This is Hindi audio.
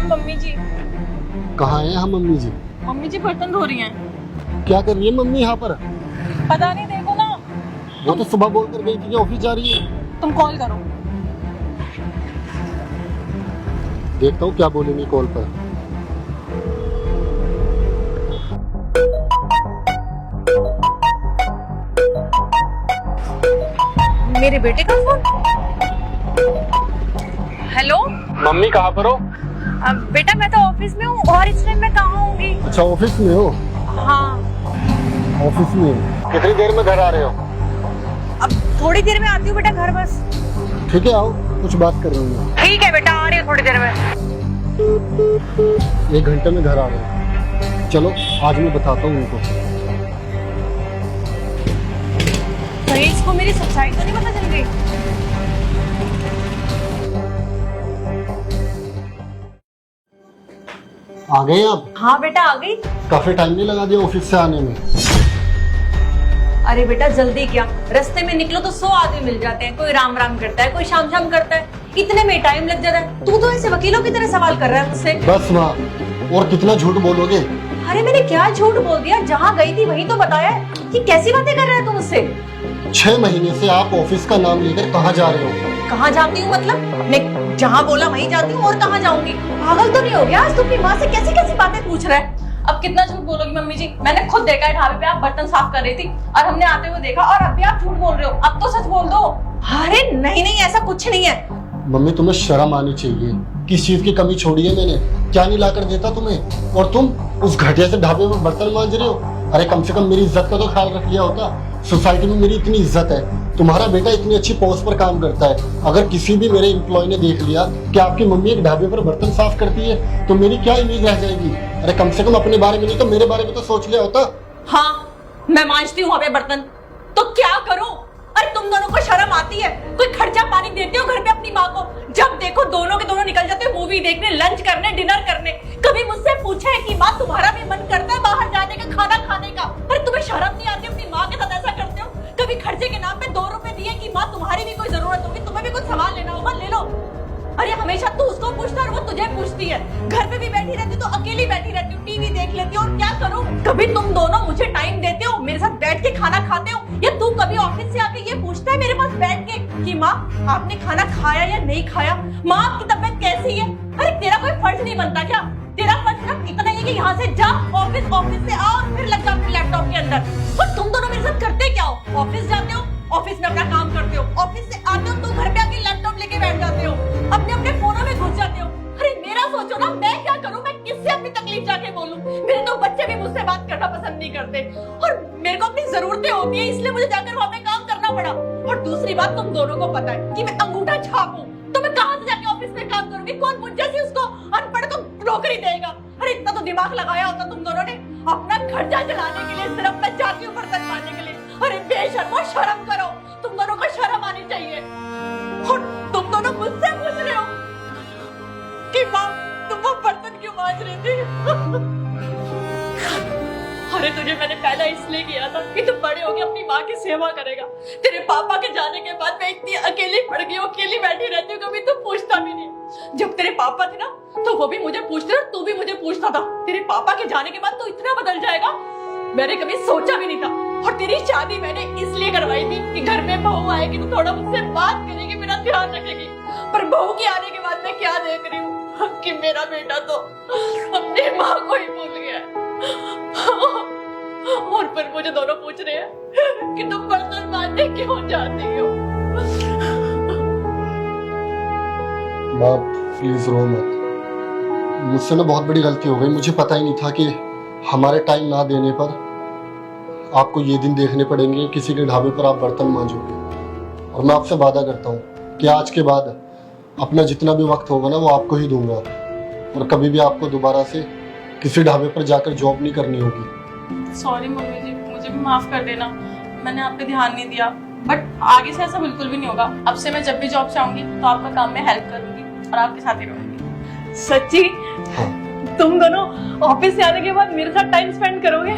मैम मम्मी जी। कहाँ है यहाँ मम्मी जी? मम्मी जी बर्तन धो रही हैं। क्या कर रही है मम्मी यहाँ पर? पता नहीं, देखो ना। वो तो सुबह बोल कर गई थी कि ऑफिस जा रही है। तुम कॉल करो। देखता हूँ क्या बोलेंगी कॉल पर। मेरे बेटे का फोन। हेलो मम्मी कहाँ पर हो? बेटा मैं तो ऑफिस में हूँ, और इस टाइम मैं कहाँ होंगी? अच्छा ऑफिस में हो? हाँ। ऑफिस में कितनी देर में घर आ रहे हो? अब थोड़ी देर में आती हूँ बेटा घर, बस। ठीक है आओ, कुछ बात कर रही हूँ। ठीक है बेटा, आ रही हूँ थोड़ी देर में। 1 घंटे में घर आ रहे हो। चलो आज मैं बताता हूँ उनको। कहीं इसको मेरी सच्चाई तो नहीं पता चल गई? आ गए आप? हाँ बेटा आ गई। काफी टाइम नहीं लगा दिया ऑफिस से आने में? अरे बेटा जल्दी क्या, रास्ते में निकलो तो 100 आदमी मिल जाते हैं। कोई राम राम करता है, कोई शाम शाम करता है, इतने में टाइम लग जाता है। तू तो ऐसे वकीलों की तरह सवाल कर रहा है मुझसे। बस माँ, और कितना झूठ बोलोगे? अरे मैंने क्या झूठ बोल दिया? जहाँ गई थी वही तो बताया। कि कैसी बातें कर रहा है तू मुझसे? 6 महीने से आप ऑफिस का नाम लेकर कहाँ जा रहे हो? कहाँ जाती हूँ मतलब? मैं जहाँ बोला वहीं जाती हूँ, और कहाँ जाऊंगी? पागल तो नहीं हो गया? आज तू अपनी माँ से कैसी कैसी बातें पूछ रहा है। अब कितना झूठ बोलोगी मम्मी जी? मैंने खुद देखा है ढाबे पे आप बर्तन साफ कर रही थी, और हमने आते हुए देखा, और अब भी आप झूठ बोल रहे हो। अब तो सच बोल दो। अरे नहीं नहीं, ऐसा कुछ नहीं है। मम्मी तुम्हें शर्म आनी चाहिए। किस चीज की कमी छोड़ी है मैंने? क्या नहीं ला कर देता तुम्हें? और तुम उस घटिया से ढाबे में बर्तन मांज रहे हो। अरे कम से कम मेरी इज्जत का तो ख्याल रख लिया होता। सोसाइटी में मेरी इतनी इज्जत है, तुम्हारा बेटा इतनी अच्छी पोस्ट पर काम करता है। अगर किसी भी मेरे एम्प्लॉय ने देख लिया कि आपकी मम्मी एक ढाबे पर बर्तन साफ करती है, तो मेरी क्या इमेज रह जाएगी? अरे कम से कम अपने बारे में नहीं तो मेरे बारे में तो सोच लिया होता। हाँ मैं मांजती हूँ वहाँ पे बर्तन, तो क्या करूँ? अरे तुम दोनों को शर्म आती है? कोई खर्चा पानी देते हो घर पे अपनी माँ को? जब देखो दोनों के दोनों निकल जाते हो मूवी देखने, लंच करने, डिनर करने। कभी मुझसे पूछा है कि माँ तुम्हारा भी मन करता है बाहर जाने का, खाना खाने का? अरे तुम्हें शर्म नहीं आती? अपनी माँ के साथ ऐसा करते हो? कभी खर्चे के नाम पे 2 रुपए दिए कि माँ तुम्हारी भी कोई जरूरत होगी, तुम्हें भी कुछ सामान लेना होगा, ले लो। अरे हमेशा तू उसको पूछता और वो तुझे पूछती है। घर पे भी बैठी रहती तो अकेली बैठी रहती हूँ, टीवी देख लेती हूँ, और क्या करूँ? कभी तुम दोनों मुझे टाइम देते हो, मेरे साथ बैठ के खाना खाते हो, या तू कभी ऑफिस से आके ये पूछता है मेरे पास बैठ के कि माँ आपने खाना खाया या नहीं खाया? माँ आपकी तबीयत कैसी है? अरे तेरा कोई फर्ज नहीं बनता क्या? तेरा फर्ज सिर्फ इतना ही है कि यहाँ से जा, ऑफिस से आओ, फिर लग जाओ अपने लैपटॉप के अंदर। और तुम दोनों मेरे साथ करते क्या हो? ऑफिस जाते हो, ऑफिस में अपना काम करते हो, ऑफिस से आते हो तो घर पे आके लैपटॉप लेके बैठ जाते हो, अपने अपने फोनों में घुस जाते हो। अरे मेरा सोचो ना, मैं क्या करूं? मैं किससे अपनी तकलीफ जाके बोलूं? मेरे तो बच्चे भी मुझसे बात करना पसंद नहीं करते, और मेरे को अपनी जरूरतें होती है, इसलिए मुझे जाकर वहां पे काम करना पड़ा। और दूसरी बात, तुम दोनों को पता है कि मैं अंगूठा छाप हूं, तो मैं कहां से जाके ऑफिस में काम करूंगी? कौन मुझ जैसी उसको अनपढ़ को नौकरी देगा? अरे इतना तो दिमाग लगाया होता तुम दोनों ने अपना खर्चा चलाने के लिए। सिर्फ मैं जाती हूँ बर्तन मांजने के लिए। अरे बेशर्मो, शर्म करो, तुम दोनों को शर्म आनी चाहिए। और तुम दोनों मुझसे पूछ रहे हो कि माँ तुम वो बर्तन क्यों मांज रही थी? अरे तुझे मैंने पहले इसलिए किया था कि तू बड़े होके अपनी माँ की सेवा करेगा। तेरे पापा के जाने के बाद मैं इतनी अकेली पड़ गई हूँ, अकेली बैठी रहती हूँ, कभी तू पूछता भी नहीं। जब तेरे पापा थे ना तो वो भी मुझे पूछते थे, तू भी मुझे पूछता था। तेरे पापा के जाने के बाद तो इतना बदल जाएगा मैंने कभी सोचा भी नहीं था। और तेरी शादी मैंने इसलिए करवाई थी कि घर में बहू आएगी तो थोड़ा मुझसे बात करेगी, मेरा ध्यान रखेगी। पर बहू के आने के बाद मैं क्या देख रही हूँ कि मेरा बेटा तो अपनी माँ को ही भूल गया है। और फिर मुझे दोनों पूछ रहे हैं कि तुम बर्तन मांजने क्यों जाती हो? माँ प्लीज रो मत। मुझसे ना बहुत बड़ी गलती हो गई। मुझे पता ही नहीं था कि हमारे टाइम ना देने पर आपको ये दिन देखने पड़ेंगे किसी के ढाबे पर आप बर्तन मांजोगे। और मैं आपसे वादा करता हूँ कि आज के बाद अपना जितना भी वक्त होगा ना वो आपको ही दूंगा, और कभी भी आपको दोबारा से किसी ढाबे पर जाकर जॉब नहीं करनी होगी। सॉरी मम्मी जी, मुझे भी माफ कर देना, मैंने आप पे ध्यान नहीं दिया। बट आगे से ऐसा बिल्कुल भी नहीं होगा। अब से मैं जब भी जॉब से आऊंगी तो आपका काम में हेल्प करूंगी और आपके साथ ही रहूंगी। सच्ची? हाँ। तुम दोनों ऑफिस से आने के बाद मेरे साथ टाइम स्पेंड करोगे?